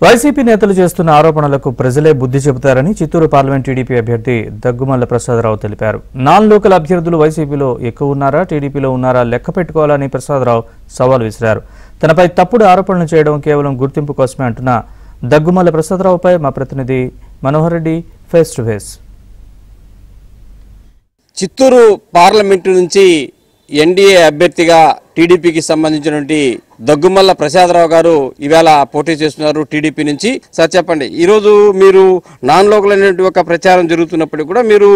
YCP నేతలు చేస్తున్న ఆరోపణలకు ప్రజలే బుద్ధి చెబుతారని చిత్తూరు పార్లమెంట్ టీడీపీ అభ్యర్థి దగ్గుమల్ల ప్రసాదరావు తెలిపారు. నాన్ లోకల్ అభ్యర్థులు వైసీపీలో ఎక్కువ ఉన్నారా, టీడీపీలో ఉన్నారా లెక్క పెట్టుకోవాలని ప్రసాదరావు సవాల్ విసిరారు. తనపై తప్పుడు ఆరోపణలు చేయడం కేవలం గుర్తింపు కోసమే అంటున్న దగ్గుమల్ల ప్రసాదరావుపై మా ప్రతినిధి Manohar Reddy face to face. Chittoor parliament నుంచి ఎన్డీఏ అభ్యర్థిగా టీడీపీకి సంబంధించినటువంటి దగ్గుమల్ల ప్రసాదరావు గారు ఈవేళ పోటీ చేస్తున్నారు టీడీపీ నుంచి. సార్ చెప్పండి, ఈరోజు మీరు నాన్ లోకల్ అనేటువంటి ఒక ప్రచారం జరుగుతున్నప్పటికీ కూడా మీరు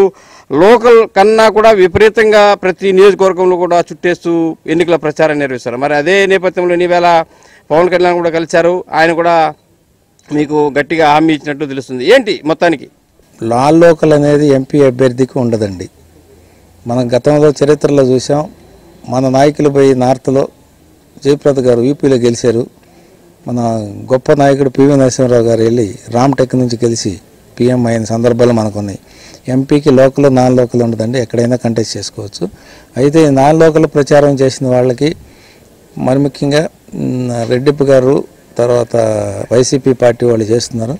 లోకల్ కన్నా కూడా విపరీతంగా ప్రతి నియోజకవర్గంలో కూడా చుట్టేస్తూ ఎన్నికల ప్రచారం నిర్వహిస్తారు. మరి అదే నేపథ్యంలో ఈవేళ పవన్ కళ్యాణ్ కూడా కలిశారు. ఆయన కూడా మీకు గట్టిగా హామీ ఇచ్చినట్టు తెలుస్తుంది. ఏంటి మొత్తానికి నాన్ లోకల్ అనేది ఎంపీ అభ్యర్థికి ఉండదండి. మనం గతంలో చరిత్రలో చూసాం. మన నాయకులు పోయి నార్త్లో జయప్రద గారు యూపీలో గెలిచారు. మన గొప్ప నాయకుడు పివి నరసింహారావు గారు వెళ్ళి రామ్టెక్ నుంచి గెలిచి పీఎం అయిన సందర్భాలు మనకు ఉన్నాయి. ఎంపీకి లోకల్ నాన్ లోకల్ ఉండదండి, ఎక్కడైనా కంటెస్ట్ చేసుకోవచ్చు. అయితే నాన్ లోకల్ ప్రచారం చేసిన వాళ్ళకి మరి ముఖ్యంగా రెడ్డిప్ప గారు తర్వాత వైసీపీ పార్టీ వాళ్ళు చేస్తున్నారు.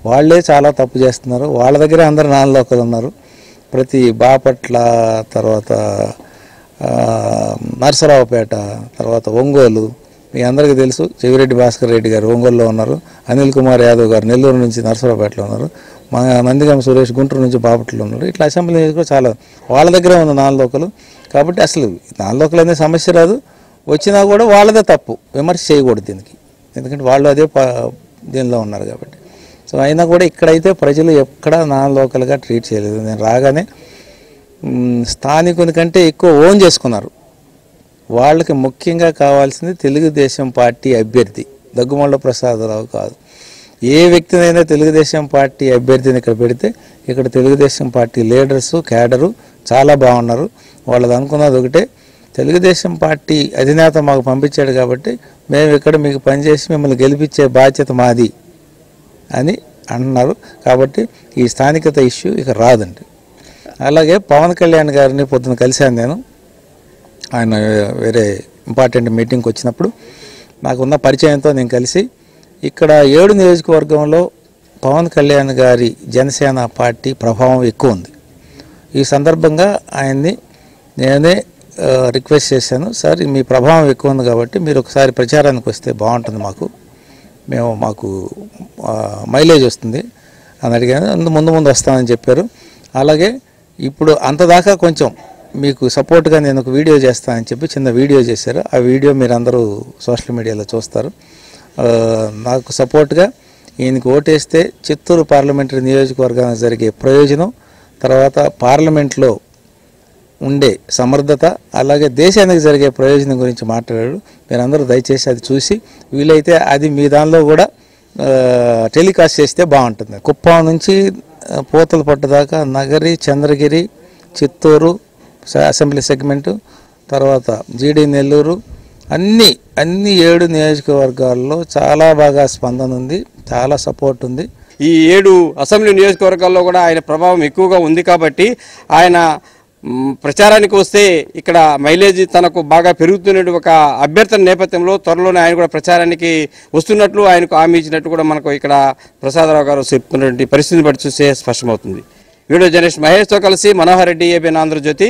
వాళ్ళే చాలా తప్పు చేస్తున్నారు. వాళ్ళ దగ్గరే అందరు నాన్ లోకల్ ఉన్నారు. ప్రతి బాపట్ల, తర్వాత నరసరావుపేట, తర్వాత ఒంగోలు, మీ అందరికీ తెలుసు. చెవిరెడ్డి భాస్కర్ రెడ్డి గారు ఒంగోలులో ఉన్నారు. అనిల్ కుమార్ యాదవ్ గారు నెల్లూరు నుంచి నరసరావుపేటలో ఉన్నారు. మా నందిగామ సురేష్ గుంటూరు నుంచి బాపట్లలో ఉన్నారు. ఇట్లా అసెంబ్లీ కూడా చాలా వాళ్ళ దగ్గరే ఉన్న నాన్ లోకలు. కాబట్టి అసలు నాన్ లోకల్ అనే సమస్య రాదు. వచ్చినా కూడా వాళ్ళదే తప్పు, విమర్శ చేయకూడదు దీనికి. ఎందుకంటే వాళ్ళు అదే దీనిలో ఉన్నారు కాబట్టి. సో అయినా కూడా ఇక్కడైతే ప్రజలు ఎక్కడా నాన్ లోకల్గా ట్రీట్ చేయలేదు. నేను రాగానే స్థానికుని కంటే ఎక్కువ ఓన్ చేసుకున్నారు. వాళ్ళకి ముఖ్యంగా కావాల్సింది తెలుగుదేశం పార్టీ అభ్యర్థి దగ్గుమల్ల ప్రసాదరావు కాదు. ఏ వ్యక్తినైనా తెలుగుదేశం పార్టీ అభ్యర్థిని ఇక్కడ పెడితే ఇక్కడ తెలుగుదేశం పార్టీ లీడర్సు, క్యాడరు చాలా బాగున్నారు. వాళ్ళది అనుకున్నది ఒకటే, తెలుగుదేశం పార్టీ అధినేత మాకు పంపించాడు కాబట్టి మేము ఇక్కడ మీకు పనిచేసి మిమ్మల్ని గెలిపించే బాధ్యత మాది అని అంటున్నారు. కాబట్టి ఈ స్థానికత ఇష్యూ ఇక రాదండి. అలాగే పవన్ కళ్యాణ్ గారిని పొద్దున కలిశాను నేను. ఆయన వేరే ఇంపార్టెంట్ మీటింగ్కి వచ్చినప్పుడు నాకున్న పరిచయంతో నేను కలిసి ఇక్కడ 7 నియోజకవర్గంలో పవన్ కళ్యాణ్ గారి జనసేన పార్టీ ప్రభావం ఎక్కువ ఉంది. ఈ సందర్భంగా ఆయన్ని నేనే రిక్వెస్ట్ చేశాను, సార్ మీ ప్రభావం ఎక్కువ ఉంది కాబట్టి మీరు ఒకసారి ప్రచారానికి వస్తే బాగుంటుంది, మాకు మైలేజ్ వస్తుంది అని అడిగాను. ముందు వస్తామని చెప్పారు. అలాగే ఇప్పుడు అంతదాకా కొంచెం మీకు సపోర్ట్గా నేను ఒక వీడియో చేస్తానని చెప్పి చిన్న వీడియో చేశారు. ఆ వీడియో మీరు అందరూ సోషల్ మీడియాలో చూస్తారు. నాకు సపోర్ట్గా ఈయనకి ఓటేస్తే చిత్తూరు పార్లమెంటరీ నియోజకవర్గానికి జరిగే ప్రయోజనం, తర్వాత పార్లమెంట్లో ఉండే సమర్థత, అలాగే దేశానికి జరిగే ప్రయోజనం గురించి మాట్లాడాడు. మీరందరూ దయచేసి అది చూసి వీలైతే అది మీ దానిలో కూడా టెలికాస్ట్ చేస్తే బాగుంటుంది. కుప్పం నుంచి పూతలపట్టు దాకా నగరి, చంద్రగిరి, చిత్తూరు అసెంబ్లీ సెగ్మెంటు, తర్వాత జీడీ నెల్లూరు, అన్ని 7 నియోజకవర్గాల్లో చాలా బాగా స్పందన ఉంది, చాలా సపోర్ట్ ఉంది. ఈ 7 అసెంబ్లీ నియోజకవర్గాల్లో కూడా ఆయన ప్రభావం ఎక్కువగా ఉంది కాబట్టి ఆయన ప్రచారానికి వస్తే ఇక్కడ మైలేజ్ తనకు బాగా పెరుగుతున్న ఒక అభ్యర్థన నేపథ్యంలో త్వరలోనే ఆయన కూడా ప్రచారానికి వస్తున్నట్లు ఆయనకు హామీ ఇచ్చినట్టు కూడా మనకు ఇక్కడ ప్రసాదరావు గారు చెప్తున్నటువంటి పరిస్థితిని బట్టి చూస్తే స్పష్టమవుతుంది. వీడియో జర్నలిస్ట్ మహేష్తో కలిసి మనోహర్ రెడ్డి, ఏబిఎన్ ఆంధ్రజ్యోతి.